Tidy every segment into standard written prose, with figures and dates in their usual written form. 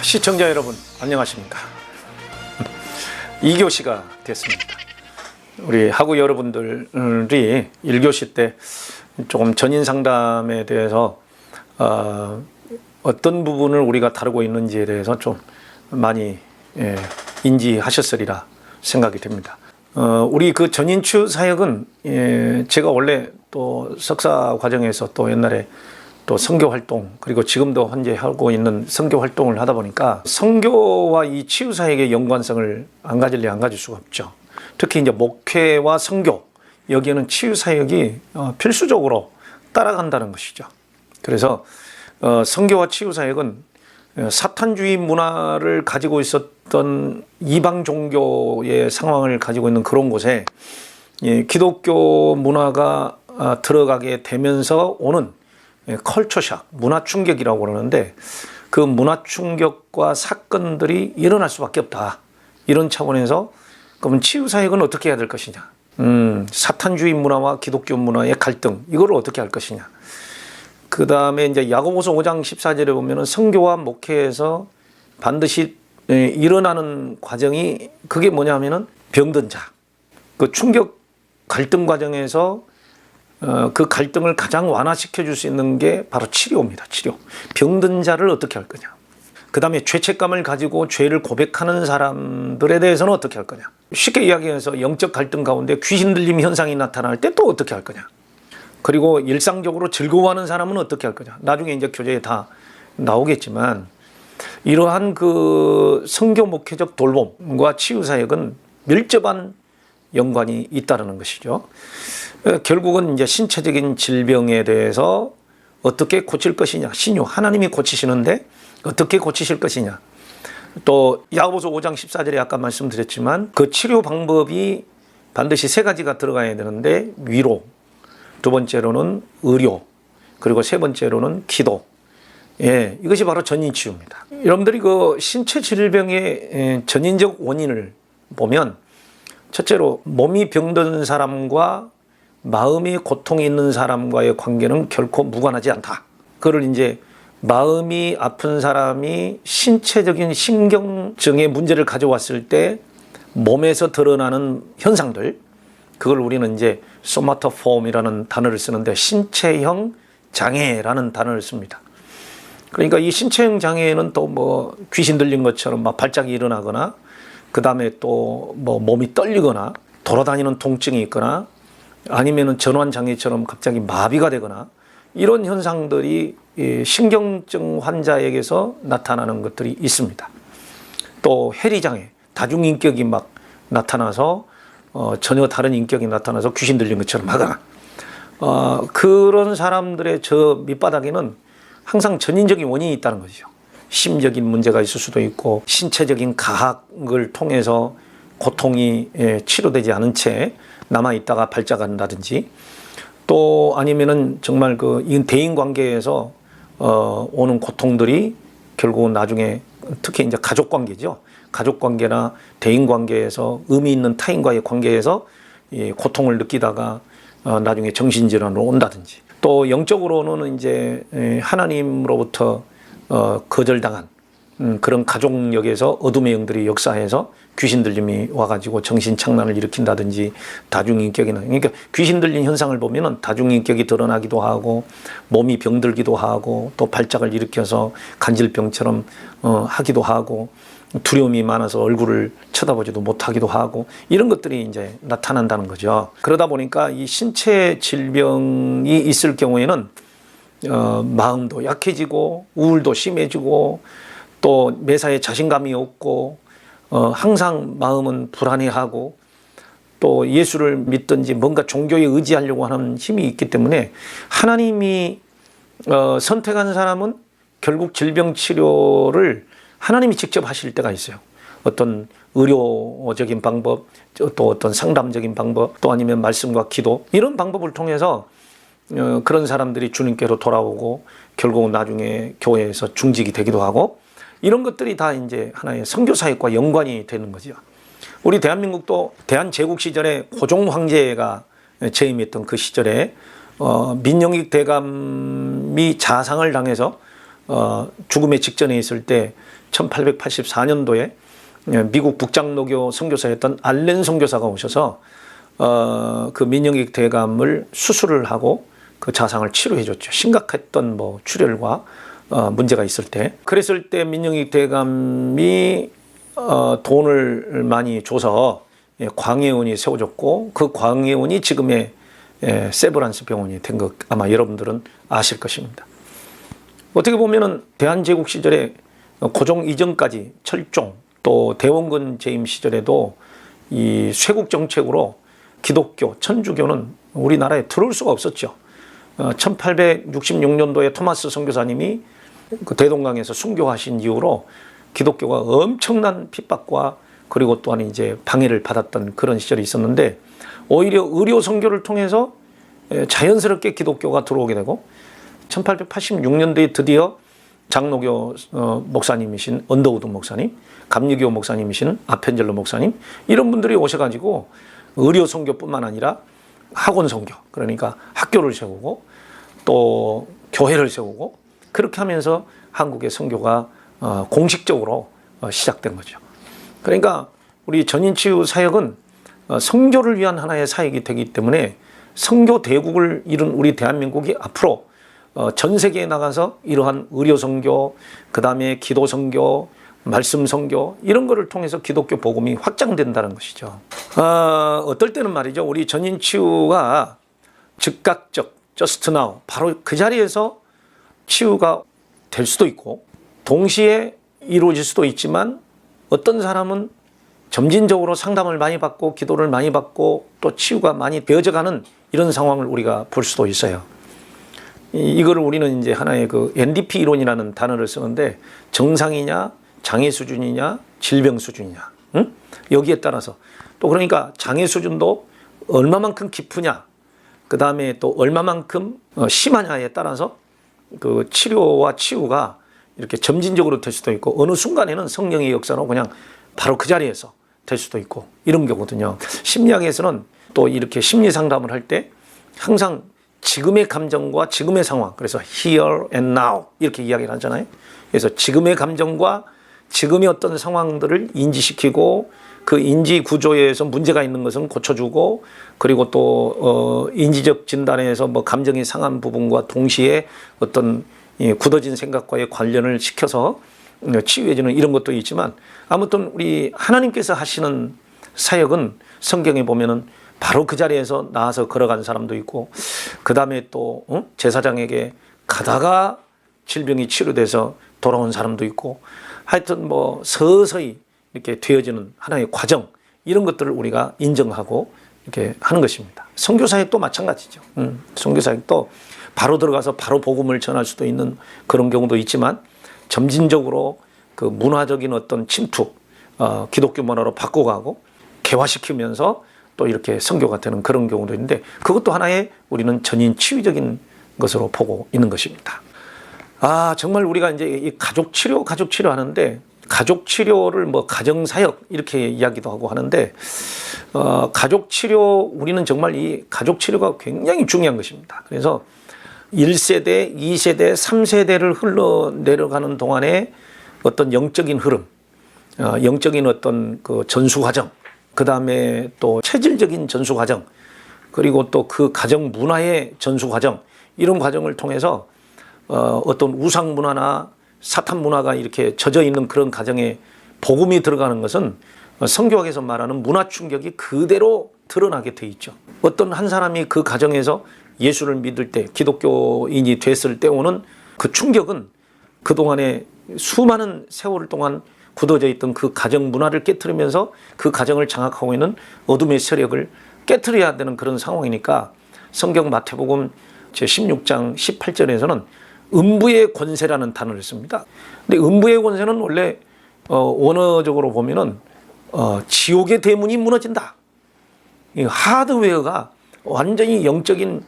시청자 여러분 안녕하십니까. 2교시가 됐습니다. 우리 학우 여러분들이 1교시 때 조금 전인 상담에 대해서 어떤 부분을 우리가 다루고 있는지에 대해서 좀 많이 인지하셨으리라 생각이 됩니다. 우리 그 전인치유 사역은 제가 원래 또 석사 과정에서 또 옛날에 또 선교 활동, 그리고 지금도 현재 하고 있는 선교 활동을 하다 보니까 선교와 이 치유 사역의 연관성을 안 가질 수가 없죠. 특히 이제 목회와 선교, 여기에는 치유 사역이 필수적으로 따라간다는 것이죠. 그래서 선교와 치유 사역은 사탄주의 문화를 가지고 있었던 이방 종교의 상황을 가지고 있는 그런 곳에 기독교 문화가 들어가게 되면서 오는 컬처샥, 문화 충격이라고 그러는데, 그 문화 충격과 사건들이 일어날 수밖에 없다. 이런 차원에서 그러면 치유 사역은 어떻게 해야 될 것이냐? 사탄주의 문화와 기독교 문화의 갈등, 이걸 어떻게 할 것이냐? 그 다음에 이제 야고보서 5장 14절에 보면은 선교와 목회에서 반드시 일어나는 과정이 그게 뭐냐면은 병든 자, 그 충격 갈등 과정에서 그 갈등을 가장 완화시켜 줄 수 있는 게 바로 치료입니다. 치료. 병든 자를 어떻게 할 거냐. 그 다음에 죄책감을 가지고 죄를 고백하는 사람들에 대해서는 어떻게 할 거냐. 쉽게 이야기해서 영적 갈등 가운데 귀신 들림 현상이 나타날 때 또 어떻게 할 거냐. 그리고 일상적으로 즐거워하는 사람은 어떻게 할 거냐. 나중에 이제 교재에 다 나오겠지만, 이러한 그 선교 목회적 돌봄과 치유 사역은 밀접한 연관이 있다는 것이죠. 결국은 이제 신체적인 질병에 대해서 어떻게 고칠 것이냐. 신유, 하나님이 고치시는데 어떻게 고치실 것이냐. 또 야고보서 5장 14절에 아까 말씀드렸지만 그 치료 방법이 반드시 세 가지가 들어가야 되는데, 위로, 두 번째로는 의료, 그리고 세 번째로는 기도. 이것이 바로 전인치유입니다. 여러분들이 그 신체 질병의 전인적 원인을 보면, 첫째로 몸이 병든 사람과 마음이 고통이 있는 사람과의 관계는 결코 무관하지 않다. 그걸 이제 마음이 아픈 사람이 신체적인 신경증의 문제를 가져왔을 때 몸에서 드러나는 현상들, 그걸 우리는 이제 소마토폼이라는 단어를 쓰는데 신체형 장애라는 단어를 씁니다. 그러니까 이 신체형 장애에는 또 뭐 귀신 들린 것처럼 막 발작이 일어나거나, 그 다음에 또 뭐 몸이 떨리거나, 돌아다니는 통증이 있거나, 아니면은 전환 장애처럼 갑자기 마비가 되거나, 이런 현상들이 신경증 환자에게서 나타나는 것들이 있습니다. 또 해리 장애, 다중인격이 막 나타나서 전혀 다른 인격이 나타나서 귀신 들린 것처럼 하거나, 그런 사람들의 저 밑바닥에는 항상 전인적인 원인이 있다는 거죠. 심적인 문제가 있을 수도 있고, 신체적인 가학을 통해서 고통이 치료되지 않은 채 남아있다가 발작한다든지, 또 아니면은 정말 그 대인 관계에서 오는 고통들이 결국은 나중에 특히 이제 가족 관계죠. 가족 관계나 대인 관계에서 의미 있는 타인과의 관계에서 고통을 느끼다가 나중에 정신질환으로 온다든지, 또 영적으로는 이제 하나님으로부터 거절당한 그런 가족력에서 어둠의 영들이 역사해서 귀신 들림이 와가지고 정신 착란을 일으킨다든지, 다중인격이나, 그러니까 귀신 들린 현상을 보면은 다중인격이 드러나기도 하고, 몸이 병들기도 하고, 또 발작을 일으켜서 간질병처럼 하기도 하고, 두려움이 많아서 얼굴을 쳐다보지도 못하기도 하고, 이런 것들이 이제 나타난다는 거죠. 그러다 보니까 이 신체 질병이 있을 경우에는 마음도 약해지고, 우울도 심해지고, 또 매사에 자신감이 없고, 항상 마음은 불안해하고, 또 예수를 믿든지 뭔가 종교에 의지하려고 하는 힘이 있기 때문에 하나님이 선택한 사람은 결국 질병 치료를 하나님이 직접 하실 때가 있어요. 어떤 의료적인 방법, 또 어떤 상담적인 방법, 또 아니면 말씀과 기도, 이런 방법을 통해서 그런 사람들이 주님께로 돌아오고 결국은 나중에 교회에서 중직이 되기도 하고, 이런 것들이 다 이제 하나의 선교 사역과 연관이 되는 거죠. 우리 대한민국도 대한제국 시절에 고종 황제가 재임했던 그 시절에 민영익 대감이 자상을 당해서 죽음의 직전에 있을 때 1884년도에 미국 북장로교 선교사였던 알렌 선교사가 오셔서 그 민영익 대감을 수술을 하고 그 자상을 치료해 줬죠. 심각했던 뭐 출혈과 문제가 있을 때. 그랬을 때 민영익 대감이 돈을 많이 줘서 광해원이 세워졌고 그 광해원이 지금의 세브란스 병원이 된 것 아마 여러분들은 아실 것입니다. 어떻게 보면은 대한제국 시절에 고종 이전까지 철종 또 대원군 재임 시절에도 이 쇄국 정책으로 기독교, 천주교는 우리나라에 들어올 수가 없었죠. 1866년도에 토마스 선교사님이 그 대동강에서 순교하신 이후로 기독교가 엄청난 핍박과 그리고 또한 이제 방해를 받았던 그런 시절이 있었는데 오히려 의료 선교를 통해서 자연스럽게 기독교가 들어오게 되고 1886년도에 드디어 장로교 목사님이신 언더우드 목사님, 감리교 목사님이신 아펜젤로 목사님 이런 분들이 오셔가지고 의료 선교뿐만 아니라 학원 선교 그러니까 학교를 세우고 또 교회를 세우고 그렇게 하면서 한국의 선교가 공식적으로 시작된 거죠. 그러니까 우리 전인치유 사역은 선교를 위한 하나의 사역이 되기 때문에 선교 대국을 이룬 우리 대한민국이 앞으로 전 세계에 나가서 이러한 의료 선교, 그 다음에 기도 선교, 말씀 선교 이런 거를 통해서 기독교 복음이 확장된다는 것이죠. 어떨 때는 말이죠. 우리 전인치유가 즉각적, just now, 바로 그 자리에서 치유가 될 수도 있고 동시에 이루어질 수도 있지만 어떤 사람은 점진적으로 상담을 많이 받고 기도를 많이 받고 또 치유가 많이 되어져가는 이런 상황을 우리가 볼 수도 있어요. 이거를 우리는 이제 하나의 그 NDP 이론이라는 단어를 쓰는데 정상이냐, 장애 수준이냐, 질병 수준이냐, 응? 여기에 따라서 또 그러니까 장애 수준도 얼마만큼 깊으냐, 그 다음에 또 얼마만큼 심하냐에 따라서 그 치료와 치유가 이렇게 점진적으로 될 수도 있고 어느 순간에는 성령의 역사로 그냥 바로 그 자리에서 될 수도 있고 이런 거거든요. 심리학에서는 또 이렇게 심리 상담을 할 때 항상 지금의 감정과 지금의 상황 그래서 here and now 이렇게 이야기를 하잖아요. 그래서 지금의 감정과 지금의 어떤 상황들을 인지시키고 그 인지 구조에서 문제가 있는 것은 고쳐주고 그리고 또 인지적 진단에서 뭐 감정이 상한 부분과 동시에 어떤 굳어진 생각과의 관련을 시켜서 치유해주는 이런 것도 있지만 아무튼 우리 하나님께서 하시는 사역은 성경에 보면은 바로 그 자리에서 나와서 걸어간 사람도 있고 그 다음에 또 제사장에게 가다가 질병이 치료돼서 돌아온 사람도 있고 하여튼 뭐 서서히 이렇게 되어지는 하나의 과정 이런 것들을 우리가 인정하고 이렇게 하는 것입니다. 선교사역도 마찬가지죠. 선교사역도 바로 들어가서 바로 복음을 전할 수도 있는 그런 경우도 있지만 점진적으로 그 문화적인 어떤 침투, 기독교 문화로 바꿔가고 개화시키면서 또 이렇게 선교가 되는 그런 경우도 있는데 그것도 하나의 우리는 전인 치유적인 것으로 보고 있는 것입니다. 정말 우리가 이제 이 가족 치료 하는데 가족 치료를 뭐 가정 사역 이렇게 이야기도 하고 하는데 가족 치료 우리는 정말 이 가족 치료가 굉장히 중요한 것입니다. 그래서 1세대, 2세대, 3세대를 흘러내려가는 동안에 어떤 영적인 흐름, 영적인 어떤 그 전수 과정, 그 다음에 또 체질적인 전수 과정, 그리고 또 그 가정 문화의 전수 과정, 이런 과정을 통해서 어떤 우상 문화나 사탄 문화가 이렇게 젖어 있는 그런 가정에 복음이 들어가는 것은 성경에서 말하는 문화 충격이 그대로 드러나게 돼 있죠. 어떤 한 사람이 그 가정에서 예수를 믿을 때 기독교인이 됐을 때 오는 그 충격은 그동안에 수많은 세월 동안 굳어져 있던 그 가정 문화를 깨트리면서 그 가정을 장악하고 있는 어둠의 세력을 깨트려야 되는 그런 상황이니까 성경 마태복음 제16장 18절에서는 음부의 권세라는 단어를 씁니다. 근데 음부의 권세는 원래 원어적으로 보면은 지옥의 대문이 무너진다. 이 하드웨어가 완전히 영적인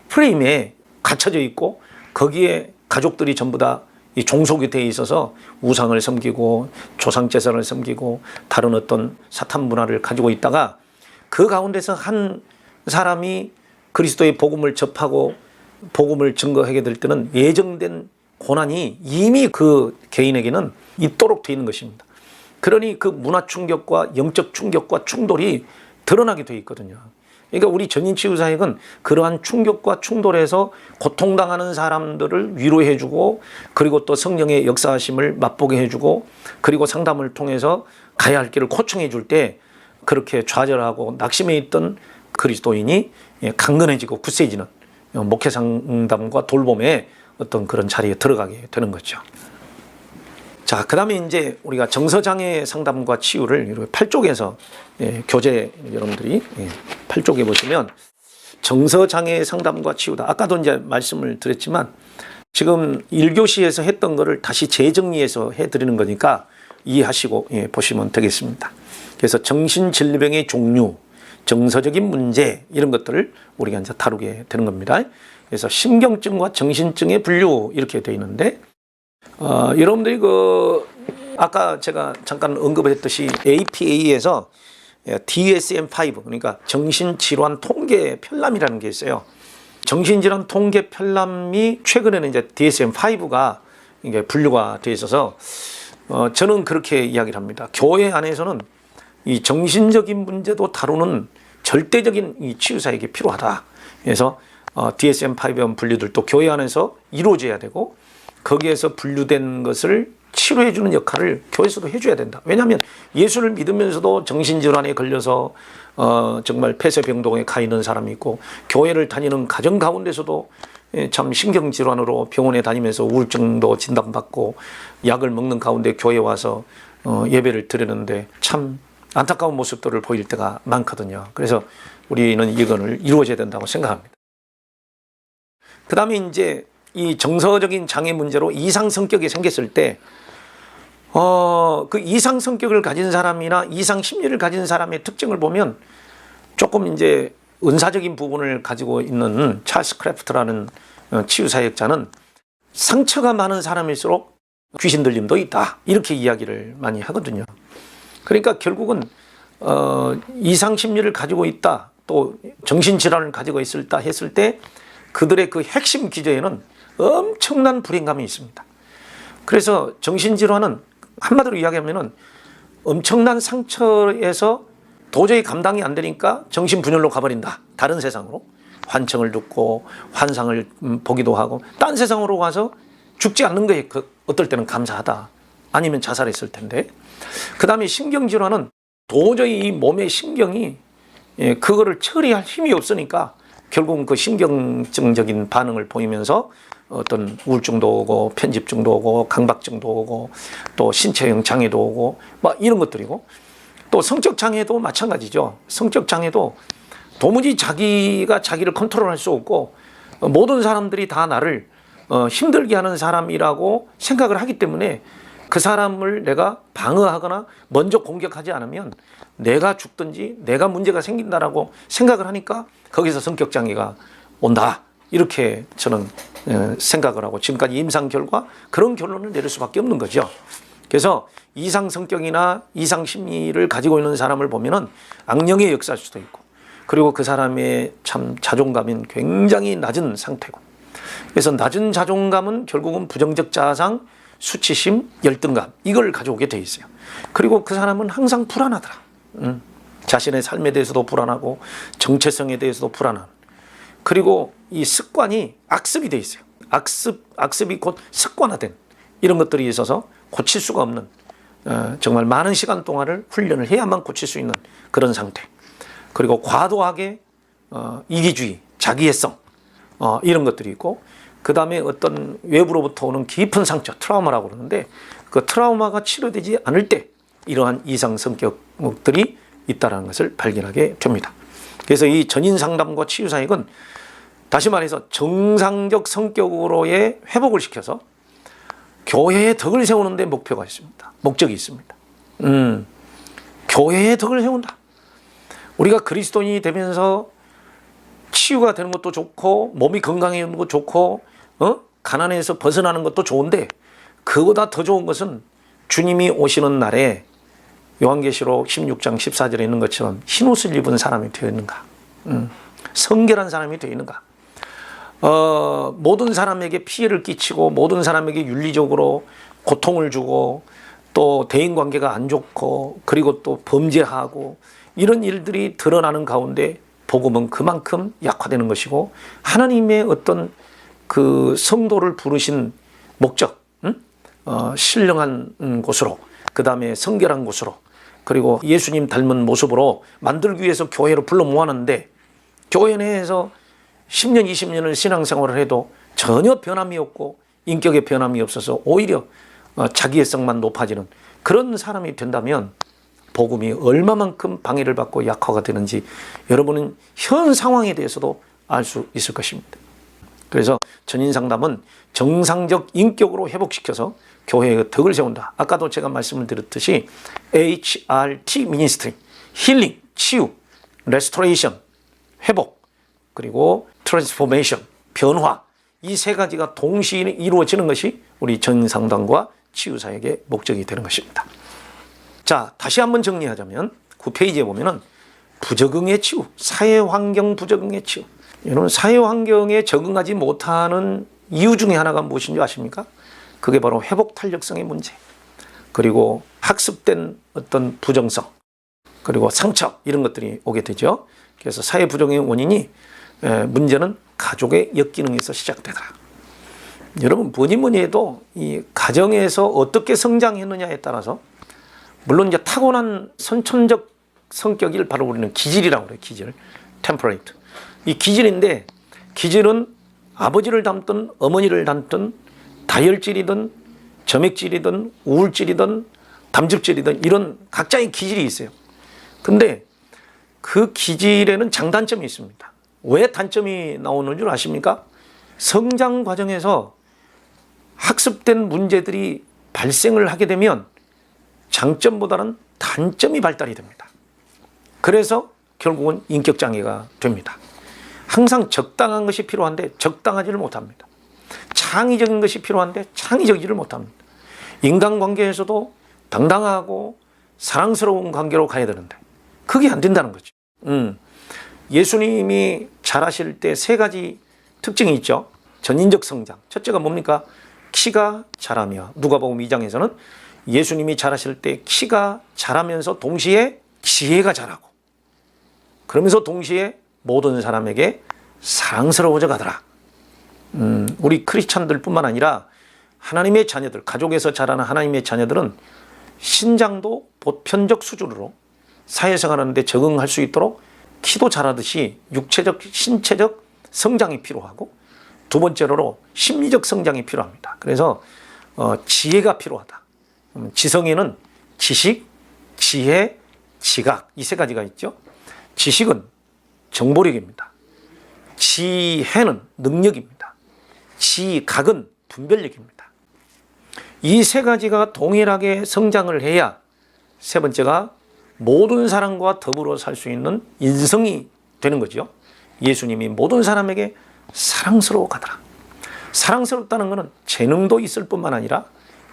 프레임에 갇혀져 있고 거기에 가족들이 전부 다 이 종속이 되어 있어서 우상을 섬기고 조상제사를 섬기고 다른 어떤 사탄 문화를 가지고 있다가 그 가운데서 한 사람이 그리스도의 복음을 접하고 복음을 증거하게 될 때는 예정된 고난이 이미 그 개인에게는 있도록 되어 있는 것입니다. 그러니 그 문화 충격과 영적 충격과 충돌이 드러나게 되어 있거든요. 그러니까 우리 전인치유사역은 그러한 충격과 충돌에서 고통당하는 사람들을 위로해주고, 그리고 또 성령의 역사하심을 맛보게 해주고, 그리고 상담을 통해서 가야 할 길을 코청해 줄 때 그렇게 좌절하고 낙심해 있던 그리스도인이 강건해지고 굳세지는 목회 상담과 돌봄의 어떤 그런 자리에 들어가게 되는 거죠. 자, 그 다음에 이제 우리가 정서장애 상담과 치유를 8쪽에서 교재 여러분들이 8쪽에 보시면 정서장애 상담과 치유다. 아까도 이제 말씀을 드렸지만 지금 1교시에서 했던 거를 다시 재정리해서 해드리는 거니까 이해하시고 보시면 되겠습니다. 그래서 정신질병의 종류, 정서적인 문제 이런 것들을 우리가 이제 다루게 되는 겁니다. 그래서 신경증과 정신증의 분류 이렇게 되어 있는데 여러분들이 아까 제가 잠깐 언급했듯이 APA에서 DSM-5 그러니까 정신질환 통계 편람이라는 게 있어요. 정신질환 통계 편람이 최근에는 이제 DSM-5가 이게 분류가 되어 있어서 저는 그렇게 이야기를 합니다. 교회 안에서는 이 정신적인 문제도 다루는 절대적인 이 치유사역이 필요하다. 그래서 DSM-5 분류들도 교회 안에서 이루어져야 되고 거기에서 분류된 것을 치료해주는 역할을 교회에서도 해줘야 된다. 왜냐하면 예수를 믿으면서도 정신질환에 걸려서 정말 폐쇄병동에 가 있는 사람이 있고, 교회를 다니는 가정 가운데서도 참 신경질환으로 병원에 다니면서 우울증도 진단받고 약을 먹는 가운데 교회에 와서 예배를 드리는데 참 안타까운 모습들을 보일 때가 많거든요. 그래서 우리는 이거를 이루어져야 된다고 생각합니다. 그 다음에 이제 이 정서적인 장애 문제로 이상 성격이 생겼을 때, 그 이상 성격을 가진 사람이나 이상 심리를 가진 사람의 특징을 보면 조금 이제 은사적인 부분을 가지고 있는 찰스 크래프트라는 치유사역자는 상처가 많은 사람일수록 귀신 들림도 있다. 이렇게 이야기를 많이 하거든요. 그러니까 결국은 이상 심리를 가지고 있다, 또 정신질환을 가지고 있다 했을 때 그들의 그 핵심 기저에는 엄청난 불행감이 있습니다. 그래서 정신질환은 한마디로 이야기하면 엄청난 상처에서 도저히 감당이 안 되니까 정신분열로 가버린다. 다른 세상으로. 환청을 듣고 환상을 보기도 하고 딴 세상으로 가서 죽지 않는 거에 어떨 때는 감사하다. 아니면 자살했을 텐데. 그 다음에 신경질환은 도저히 이 몸의 신경이 그거를 처리할 힘이 없으니까 결국은 그 신경증적인 반응을 보이면서 어떤 우울증도 오고 편집증도 오고 강박증도 오고 또 신체형 장애도 오고 막 이런 것들이고, 또 성적 장애도 마찬가지죠. 성적 장애도 도무지 자기가 자기를 컨트롤할 수 없고 모든 사람들이 다 나를 힘들게 하는 사람이라고 생각을 하기 때문에 그 사람을 내가 방어하거나 먼저 공격하지 않으면 내가 죽든지 내가 문제가 생긴다라고 생각을 하니까 거기서 성격 장애가 온다. 이렇게 저는 생각을 하고 지금까지 임상 결과 그런 결론을 내릴 수밖에 없는 거죠. 그래서 이상 성격이나 이상 심리를 가지고 있는 사람을 보면은 악령의 역사일 수도 있고, 그리고 그 사람의 참 자존감은 굉장히 낮은 상태고, 그래서 낮은 자존감은 결국은 부정적 자아상, 수치심, 열등감 이걸 가져오게 돼 있어요. 그리고 그 사람은 항상 불안하더라. 자신의 삶에 대해서도 불안하고 정체성에 대해서도 불안한. 그리고 이 습관이 악습이 돼 있어요. 악습이 곧 습관화된 이런 것들이 있어서 고칠 수가 없는, 정말 많은 시간 동안을 훈련을 해야만 고칠 수 있는 그런 상태. 그리고 과도하게 이기주의, 자기애성 이런 것들이 있고, 그 다음에 어떤 외부로부터 오는 깊은 상처, 트라우마라고 그러는데 그 트라우마가 치료되지 않을 때 이러한 이상 성격들이 있다는 것을 발견하게 됩니다. 그래서 이 전인 상담과 치유 사역은 다시 말해서 정상적 성격으로의 회복을 시켜서 교회의 덕을 세우는 데 목표가 있습니다. 목적이 있습니다. 교회의 덕을 세운다. 우리가 그리스도인이 되면서 치유가 되는 것도 좋고 몸이 건강해지는 것도 좋고 가난에서 벗어나는 것도 좋은데, 그보다 더 좋은 것은 주님이 오시는 날에 요한계시록 16장 14절에 있는 것처럼 흰옷을 입은 사람이 되어 있는가, 성결한 사람이 되어 있는가. 모든 사람에게 피해를 끼치고 모든 사람에게 윤리적으로 고통을 주고 또 대인관계가 안 좋고 그리고 또 범죄하고 이런 일들이 드러나는 가운데 복음은 그만큼 약화되는 것이고 하나님의 어떤 그 성도를 부르신 목적, 신령한 곳으로, 그 다음에 성결한 곳으로, 그리고 예수님 닮은 모습으로 만들기 위해서 교회로 불러 모았는데 교회 내에서 10년, 20년을 신앙생활을 해도 전혀 변함이 없고 인격의 변함이 없어서 오히려 자기의 성만 높아지는 그런 사람이 된다면 복음이 얼마만큼 방해를 받고 약화가 되는지 여러분은 현 상황에 대해서도 알 수 있을 것입니다. 그래서 전인상담은 정상적 인격으로 회복시켜서 교회의 덕을 세운다. 아까도 제가 말씀을 드렸듯이 HRT 미니스트리, 힐링, 치유, 레스토레이션, 회복, 그리고 트랜스포메이션, 변화, 이 세 가지가 동시에 이루어지는 것이 우리 전인상담과 치유사역의 목적이 되는 것입니다. 자, 다시 한번 정리하자면 9페이지에 보면은 부적응의 치유, 사회환경 부적응의 치유. 여러분, 사회환경에 적응하지 못하는 이유 중에 하나가 무엇인지 아십니까? 그게 바로 회복 탄력성의 문제, 그리고 학습된 어떤 부정성, 그리고 상처, 이런 것들이 오게 되죠. 그래서 사회 부정의 원인이 문제는 가족의 역기능에서 시작되더라. 여러분, 뭐니 해도 이 가정에서 어떻게 성장했느냐에 따라서, 물론 이제 타고난 선천적 성격을 바로 우리는 기질이라고 그래요. 기질, 템퍼레이트. 이 기질인데, 기질은 아버지를 닮든 어머니를 닮든 다혈질이든 점액질이든 우울질이든 담즙질이든 이런 각자의 기질이 있어요. 근데 그 기질에는 장단점이 있습니다. 왜 단점이 나오는 줄 아십니까? 성장 과정에서 학습된 문제들이 발생을 하게 되면 장점보다는 단점이 발달이 됩니다. 그래서 결국은 인격장애가 됩니다. 항상 적당한 것이 필요한데 적당하지를 못합니다. 창의적인 것이 필요한데 창의적이지를 못합니다. 인간관계에서도 당당하고 사랑스러운 관계로 가야 되는데 그게 안 된다는 거죠. 예수님이 자라실 때 세 가지 특징이 있죠. 전인적 성장. 첫째가 뭡니까? 키가 자라며, 누가복음 2장에서는 예수님이 자라실 때 키가 자라면서 동시에 지혜가 자라고, 그러면서 동시에 모든 사람에게 사랑스러워져 가더라. 우리 크리스찬들 뿐만 아니라 하나님의 자녀들, 가족에서 자라는 하나님의 자녀들은 신장도 보편적 수준으로 사회생활하는데 적응할 수 있도록 키도 자라듯이 육체적, 신체적 성장이 필요하고, 두 번째로 심리적 성장이 필요합니다. 그래서 지혜가 필요하다. 지성에는 지식, 지혜, 지각, 이 세 가지가 있죠. 지식은 정보력입니다. 지혜는 능력입니다. 지각은 분별력입니다. 이 세 가지가 동일하게 성장을 해야 세 번째가 모든 사람과 더불어 살 수 있는 인성이 되는 거죠. 예수님이 모든 사람에게 사랑스러워 가더라. 사랑스럽다는 것은 재능도 있을 뿐만 아니라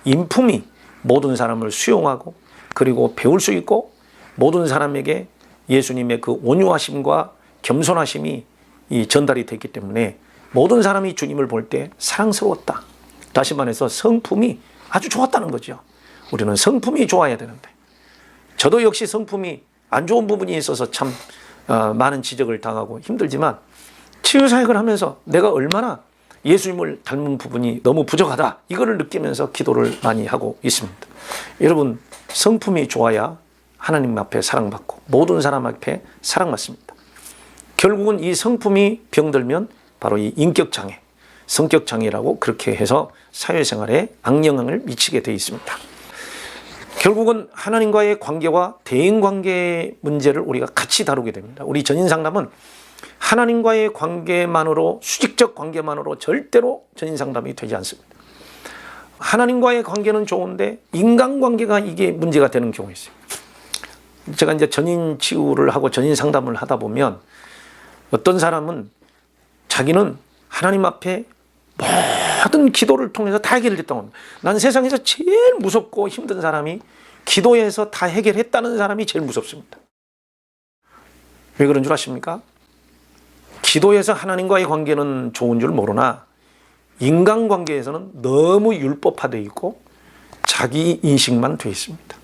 인품이 모든 사람을 수용하고 그리고 배울 수 있고, 모든 사람에게 예수님의 그 온유하심과 겸손하심이 전달이 됐기 때문에 모든 사람이 주님을 볼 때 사랑스러웠다. 다시 말해서 성품이 아주 좋았다는 거죠. 우리는 성품이 좋아야 되는데, 저도 역시 성품이 안 좋은 부분이 있어서 참 많은 지적을 당하고 힘들지만, 치유사역을 하면서 내가 얼마나 예수님을 닮은 부분이 너무 부족하다, 이거를 느끼면서 기도를 많이 하고 있습니다. 여러분, 성품이 좋아야 하나님 앞에 사랑받고 모든 사람 앞에 사랑받습니다. 결국은 이 성품이 병들면 바로 이 인격장애, 성격장애라고 그렇게 해서 사회생활에 악영향을 미치게 되어 있습니다. 결국은 하나님과의 관계와 대인관계 문제를 우리가 같이 다루게 됩니다. 우리 전인상담은 하나님과의 관계만으로, 수직적 관계만으로 절대로 전인상담이 되지 않습니다. 하나님과의 관계는 좋은데 인간관계가 이게 문제가 되는 경우가 있어요. 제가 이제 전인 치유를 하고 전인 상담을 하다 보면 어떤 사람은 자기는 하나님 앞에 모든 기도를 통해서 다 해결됐다고 합니다. 난 세상에서 제일 무섭고 힘든 사람이 기도해서 다 해결했다는 사람이 제일 무섭습니다. 왜 그런 줄 아십니까? 기도에서 하나님과의 관계는 좋은 줄 모르나 인간관계에서는 너무 율법화되어 있고 자기 인식만 되어 있습니다.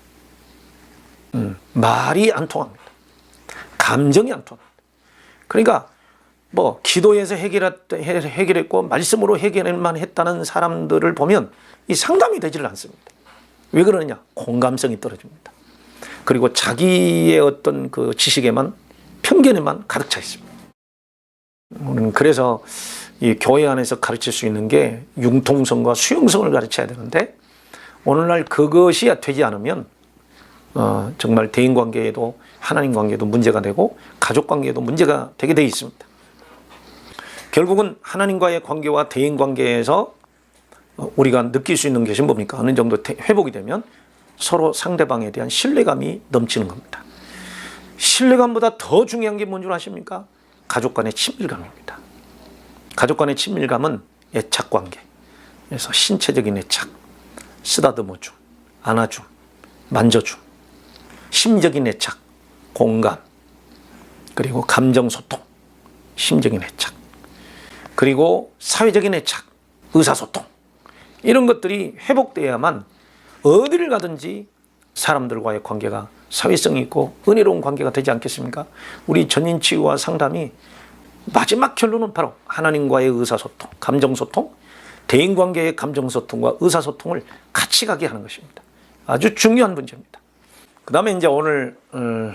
말이 안 통합니다. 감정이 안 통합니다. 그러니까 뭐 기도에서 해결했고 말씀으로 해결만 했다는 사람들을 보면 이 상담이 되지를 않습니다. 왜 그러느냐? 공감성이 떨어집니다. 그리고 자기의 어떤 그 지식에만 편견에만 가득 차 있습니다. 그래서 이 교회 안에서 가르칠 수 있는 게 융통성과 수용성을 가르쳐야 되는데 오늘날 그것이 되지 않으면 정말 대인관계에도 하나님 관계도 문제가 되고 가족 관계에도 문제가 되게 되어 있습니다. 결국은 하나님과의 관계와 대인관계에서 우리가 느낄 수 있는 것이 뭡니까? 어느 정도 회복이 되면 서로 상대방에 대한 신뢰감이 넘치는 겁니다. 신뢰감보다 더 중요한 게 뭔 줄 아십니까? 가족 간의 친밀감입니다. 가족 간의 친밀감은 애착관계, 그래서 신체적인 애착, 쓰다듬어줌, 안아줌, 만져줌, 심적인 애착, 공감, 그리고 감정소통, 심적인 애착, 그리고 사회적인 애착, 의사소통, 이런 것들이 회복돼야만 어디를 가든지 사람들과의 관계가 사회성이 있고 은혜로운 관계가 되지 않겠습니까? 우리 전인치유와 상담이 마지막 결론은 바로 하나님과의 의사소통, 감정소통, 대인관계의 감정소통과 의사소통을 같이 가게 하는 것입니다. 아주 중요한 문제입니다. 그 다음에 이제 오늘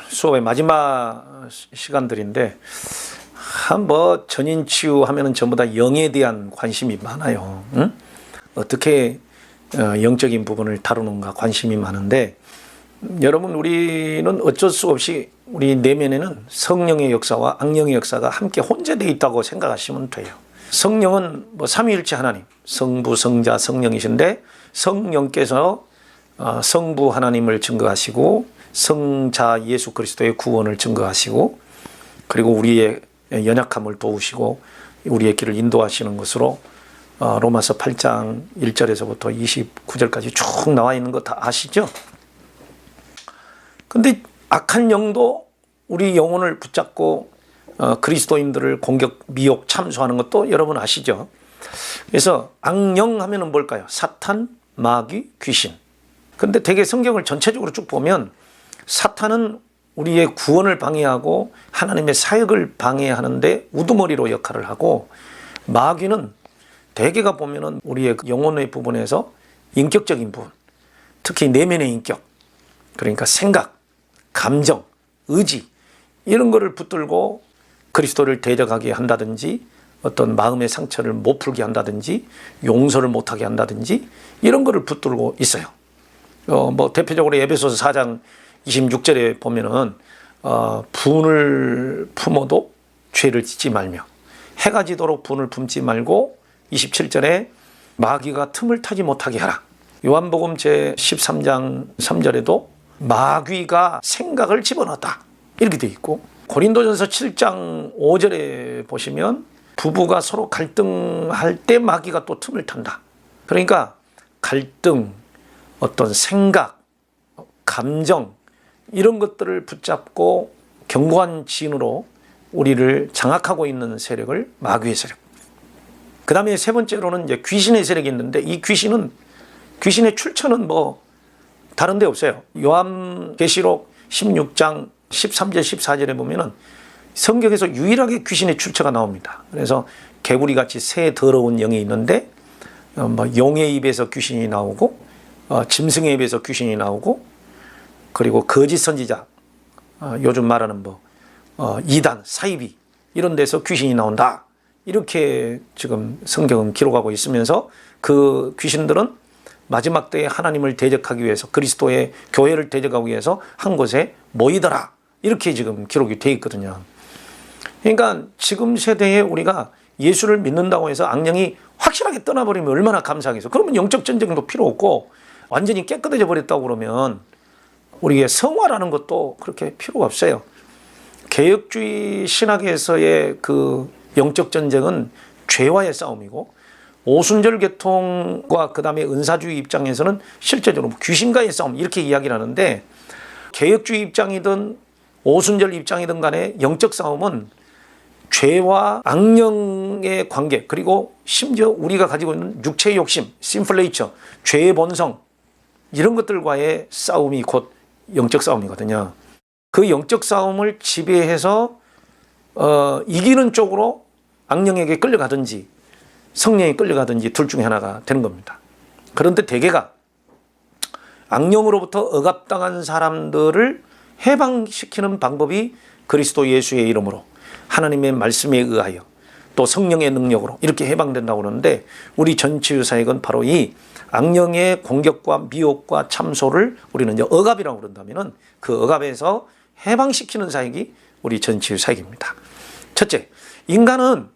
수업의 마지막 시간들인데 뭐 전인치유 하면은 전부 다 영에 대한 관심이 많아요. 응? 어떻게 영적인 부분을 다루는가 관심이 많은데 여러분 우리는 어쩔 수 없이 우리 내면에는 성령의 역사와 악령의 역사가 함께 혼재되어 있다고 생각하시면 돼요. 성령은 뭐 삼위일체 하나님, 성부, 성자, 성령이신데 성령께서 성부 하나님을 증거하시고 성자 예수 그리스도의 구원을 증거하시고 그리고 우리의 연약함을 도우시고 우리의 길을 인도하시는 것으로 로마서 8장 1절에서부터 29절까지 쭉 나와 있는 거 다 아시죠? 근데 악한 영도 우리 영혼을 붙잡고 그리스도인들을 공격, 미혹, 참소하는 것도 여러분 아시죠? 그래서 악령 하면은 뭘까요? 사탄, 마귀, 귀신. 근데 되게 성경을 전체적으로 쭉 보면 사탄은 우리의 구원을 방해하고 하나님의 사역을 방해하는데 우두머리로 역할을 하고 마귀는 대개가 보면은 우리의 영혼의 부분에서 인격적인 부분, 특히 내면의 인격, 그러니까 생각, 감정, 의지 이런 거를 붙들고 그리스도를 대적하게 한다든지 어떤 마음의 상처를 못 풀게 한다든지 용서를 못하게 한다든지 이런 거를 붙들고 있어요. 뭐 대표적으로 에베소서 4장 26절에 보면은 분을 품어도 죄를 짓지 말며 해가 지도록 분을 품지 말고 27절에 마귀가 틈을 타지 못하게 하라. 요한복음 제 13장 3절에도 마귀가 생각을 집어넣었다 이렇게 돼 있고 고린도전서 7장 5절에 보시면 부부가 서로 갈등할 때 마귀가 또 틈을 탄다. 그러니까 갈등, 어떤 생각, 감정 이런 것들을 붙잡고 견고한 진으로 우리를 장악하고 있는 세력을 마귀의 세력. 그 다음에 세 번째로는 이제 귀신의 세력이 있는데 이 귀신의 출처는 뭐 다른 데 없어요. 요한계시록 16장 13절 14절에 보면은 성경에서 유일하게 귀신의 출처가 나옵니다. 그래서 개구리같이 새 더러운 영이 있는데 뭐 용의 입에서 귀신이 나오고 짐승의 입에서 귀신이 나오고 그리고 거짓 선지자 요즘 말하는 뭐 이단, 사이비 이런 데서 귀신이 나온다. 이렇게 지금 성경은 기록하고 있으면서 그 귀신들은 마지막 때에 하나님을 대적하기 위해서 그리스도의 교회를 대적하기 위해서 한 곳에 모이더라. 이렇게 지금 기록이 되어 있거든요. 그러니까 지금 세대에 우리가 예수를 믿는다고 해서 악령이 확실하게 떠나버리면 얼마나 감사하겠어. 그러면 영적 전쟁도 필요 없고 완전히 깨끗해져 버렸다고 그러면 우리의 성화라는 것도 그렇게 필요가 없어요. 개혁주의 신학에서의 그 영적 전쟁은 죄와의 싸움이고 오순절 계통과 그 다음에 은사주의 입장에서는 실제적으로 귀신과의 싸움 이렇게 이야기를 하는데 개혁주의 입장이든 오순절 입장이든 간에 영적 싸움은 죄와 악령의 관계, 그리고 심지어 우리가 가지고 있는 육체의 욕심, 심플레이처, 죄의 본성, 이런 것들과의 싸움이 곧 영적 싸움이거든요. 그 영적 싸움을 지배해서 이기는 쪽으로 악령에게 끌려가든지 성령에 끌려가든지 둘 중에 하나가 되는 겁니다. 그런데 대개가 악령으로부터 억압당한 사람들을 해방시키는 방법이 그리스도 예수의 이름으로 하나님의 말씀에 의하여 또 성령의 능력으로 이렇게 해방된다고 그러는데, 우리 전치유 사역은 바로 이 악령의 공격과 미혹과 참소를 우리는 이제 억압이라고 그런다면은 그 억압에서 해방시키는 사역이 우리 전치유 사역입니다. 첫째, 인간은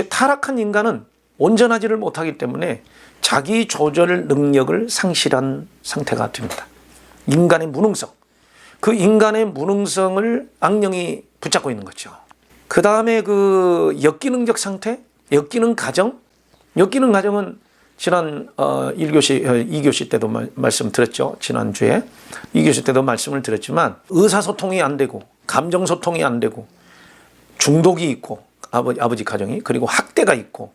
타락한 인간은 온전하지를 못하기 때문에 자기 조절 능력을 상실한 상태가 됩니다. 인간의 무능성, 그 인간의 무능성을 악령이 붙잡고 있는 거죠. 그 다음에 그 역기능적 상태, 역기능 가정, 역기능 가정은 지난 2교시 때도 말씀드렸죠. 지난주에 2교시 때도 말씀을 드렸지만, 의사소통이 안 되고 감정소통이 안 되고 중독이 있고 아버지 가정이, 그리고 학대가 있고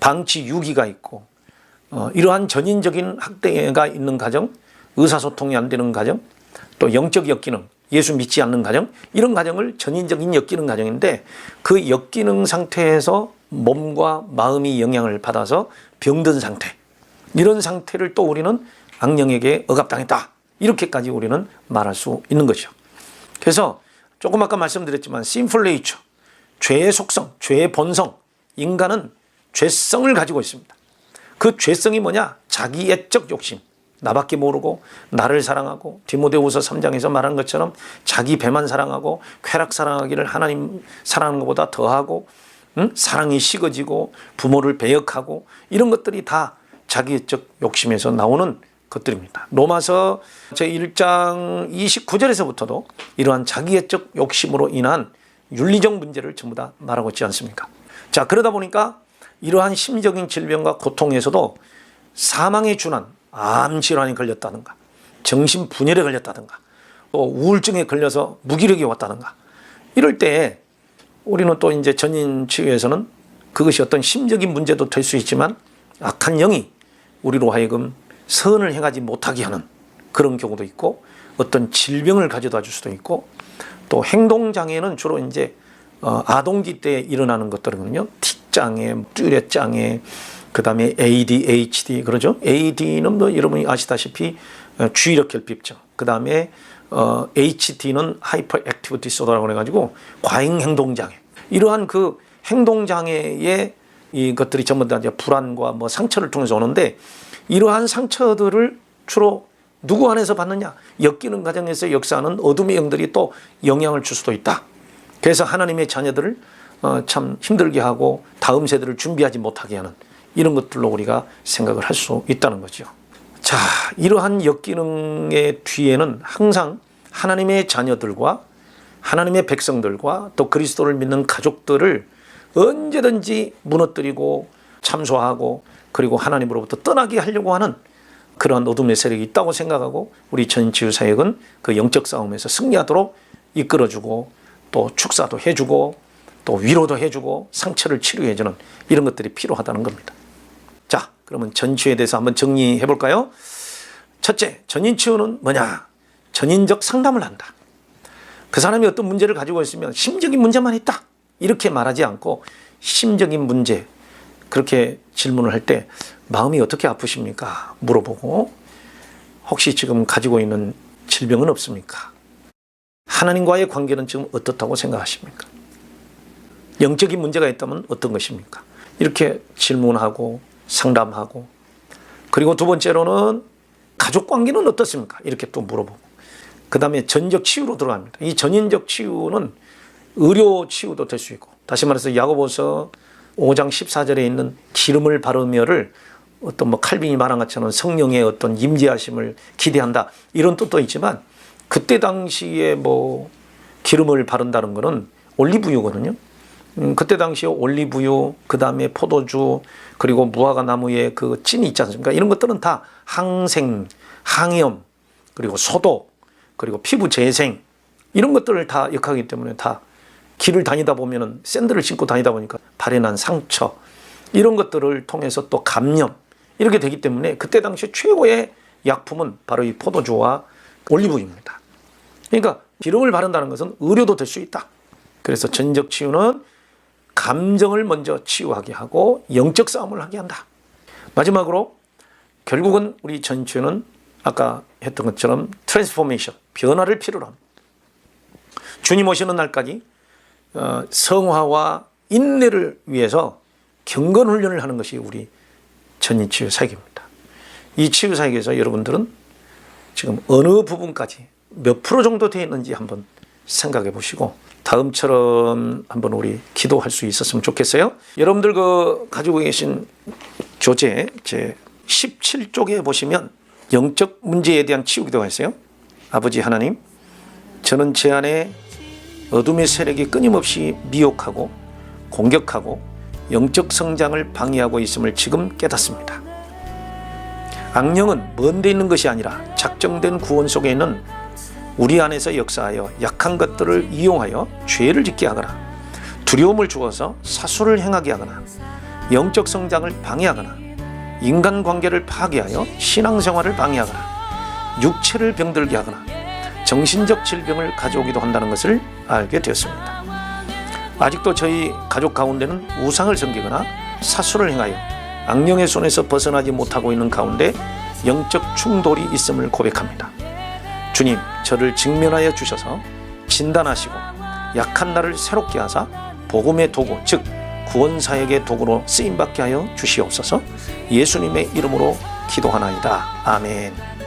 방치 유기가 있고 이러한 전인적인 학대가 있는 가정, 의사소통이 안 되는 가정, 또 영적 역기능, 예수 믿지 않는 가정, 이런 가정을 전인적인 역기능 가정인데, 그 역기능 상태에서 몸과 마음이 영향을 받아서 병든 상태, 이런 상태를 또 우리는 악령에게 억압당했다, 이렇게까지 우리는 말할 수 있는 것이죠. 그래서 조금 아까 말씀드렸지만 심플레이처, 죄의 속성, 죄의 본성, 인간은 죄성을 가지고 있습니다. 그 죄성이 뭐냐? 자기애적 욕심, 나밖에 모르고 나를 사랑하고, 디모데후서 3장에서 말한 것처럼 자기 배만 사랑하고 쾌락 사랑하기를 하나님 사랑하는 것보다 더하고, 사랑이 식어지고 부모를 배역하고, 이런 것들이 다 자기애적 욕심에서 나오는 것들입니다. 로마서 제1장 29절에서부터도 이러한 자기애적 욕심으로 인한 윤리적 문제를 전부 다 말하고 있지 않습니까? 자, 그러다 보니까 이러한 심적인 질병과 고통에서도 사망의 준한 암질환이 걸렸다든가, 정신분열에 걸렸다든가, 또 우울증에 걸려서 무기력이 왔다든가, 이럴 때 우리는 또 이제 전인치유에서는 그것이 어떤 심적인 문제도 될 수 있지만 악한 영이 우리로 하여금 선을 행하지 못하게 하는 그런 경우도 있고, 어떤 질병을 가져다 줄 수도 있고, 또 행동장애는 주로 이제 아동기 때 일어나는 것들은요, T장애, 뚜레장애, 그 다음에 ADHD, 그러죠? AD는 뭐 여러분이 아시다시피 주의력 결핍증, 그 다음에 HD는 하이퍼 액티브 디소더라고 해가지고 과잉 행동장애, 이러한 그 행동장애의 이것들이 전부 다 이제 불안과 뭐 상처를 통해서 오는데, 이러한 상처들을 주로 누구 안에서 받느냐? 엮이는 가정에서 역사하는 어둠의 영들이 또 영향을 줄 수도 있다. 그래서 하나님의 자녀들을 참 힘들게 하고 다음 세대를 준비하지 못하게 하는 이런 것들로 우리가 생각을 할 수 있다는 거죠. 자, 이러한 역기능의 뒤에는 항상 하나님의 자녀들과 하나님의 백성들과 또 그리스도를 믿는 가족들을 언제든지 무너뜨리고 참소하고, 그리고 하나님으로부터 떠나게 하려고 하는 그러한 어둠의 세력이 있다고 생각하고, 우리 전인치유 사역은 그 영적 싸움에서 승리하도록 이끌어주고, 또 축사도 해주고, 또 위로도 해주고, 상처를 치료해주는 이런 것들이 필요하다는 겁니다. 자, 그러면 전치유에 대해서 한번 정리해 볼까요? 첫째, 전인치유는 뭐냐? 전인적 상담을 한다. 그 사람이 어떤 문제를 가지고 있으면 심적인 문제만 있다, 이렇게 말하지 않고 심적인 문제, 그렇게 질문을 할 때 마음이 어떻게 아프십니까? 물어보고, 혹시 지금 가지고 있는 질병은 없습니까? 하나님과의 관계는 지금 어떻다고 생각하십니까? 영적인 문제가 있다면 어떤 것입니까? 이렇게 질문하고 상담하고, 그리고 두 번째로는 가족 관계는 어떻습니까? 이렇게 또 물어보고, 그 다음에 전적 치유로 들어갑니다. 이 전인적 치유는 의료 치유도 될 수 있고, 다시 말해서 야고보서 5장 14절에 있는 기름을 바르며를 어떤 뭐 칼빈이 말한 것처럼 성령의 어떤 임재하심을 기대한다, 이런 뜻도 있지만, 그때 당시에 뭐 기름을 바른다는 거는 올리브유거든요. 그때 당시에 올리브유, 그 다음에 포도주, 그리고 무화과 나무의 그 찐이 있지 않습니까? 이런 것들은 다 항생, 항염, 그리고 소독, 그리고 피부 재생, 이런 것들을 다 역하기 때문에 다 길을 다니다 보면은 샌들을 신고 다니다 보니까 발에 난 상처 이런 것들을 통해서 또 감염 이렇게 되기 때문에 그때 당시 최고의 약품은 바로 이 포도주와 올리브유입니다. 그러니까 기름을 바른다는 것은 의료도 될 수 있다. 그래서 전적 치유는 감정을 먼저 치유하게 하고 영적 싸움을 하게 한다. 마지막으로 결국은 우리 전치유는 아까 했던 것처럼 트랜스포메이션, 변화를 필요로 합니다. 주님 오시는 날까지 성화와 인내를 위해서 경건훈련을 하는 것이 우리 전인치유 사역입니다. 이 치유 사역에서 여러분들은 지금 어느 부분까지 몇 프로 정도 되어 있는지 한번 생각해 보시고 다음처럼 한번 우리 기도할 수 있었으면 좋겠어요. 여러분들 가지고 계신 교재 제 17쪽에 보시면 영적 문제에 대한 치유 기도가 있어요. 아버지 하나님, 저는 제 안에 어둠의 세력이 끊임없이 미혹하고 공격하고 영적 성장을 방해하고 있음을 지금 깨닫습니다. 악령은 먼 데 있는 것이 아니라 작정된 구원 속에 있는 우리 안에서 역사하여 약한 것들을 이용하여 죄를 짓게 하거나 두려움을 주어서 사수를 행하게 하거나 영적 성장을 방해하거나 인간관계를 파괴하여 신앙생활을 방해하거나 육체를 병들게 하거나 정신적 질병을 가져오기도 한다는 것을 알게 되었습니다. 아직도 저희 가족 가운데는 우상을 섬기거나 사수를 행하여 악령의 손에서 벗어나지 못하고 있는 가운데 영적 충돌이 있음을 고백합니다. 주님, 저를 직면하여 주셔서 진단하시고 약한 나를 새롭게 하사 복음의 도구, 즉 구원사역의 도구로 쓰임받게 하여 주시옵소서. 예수님의 이름으로 기도하나이다. 아멘.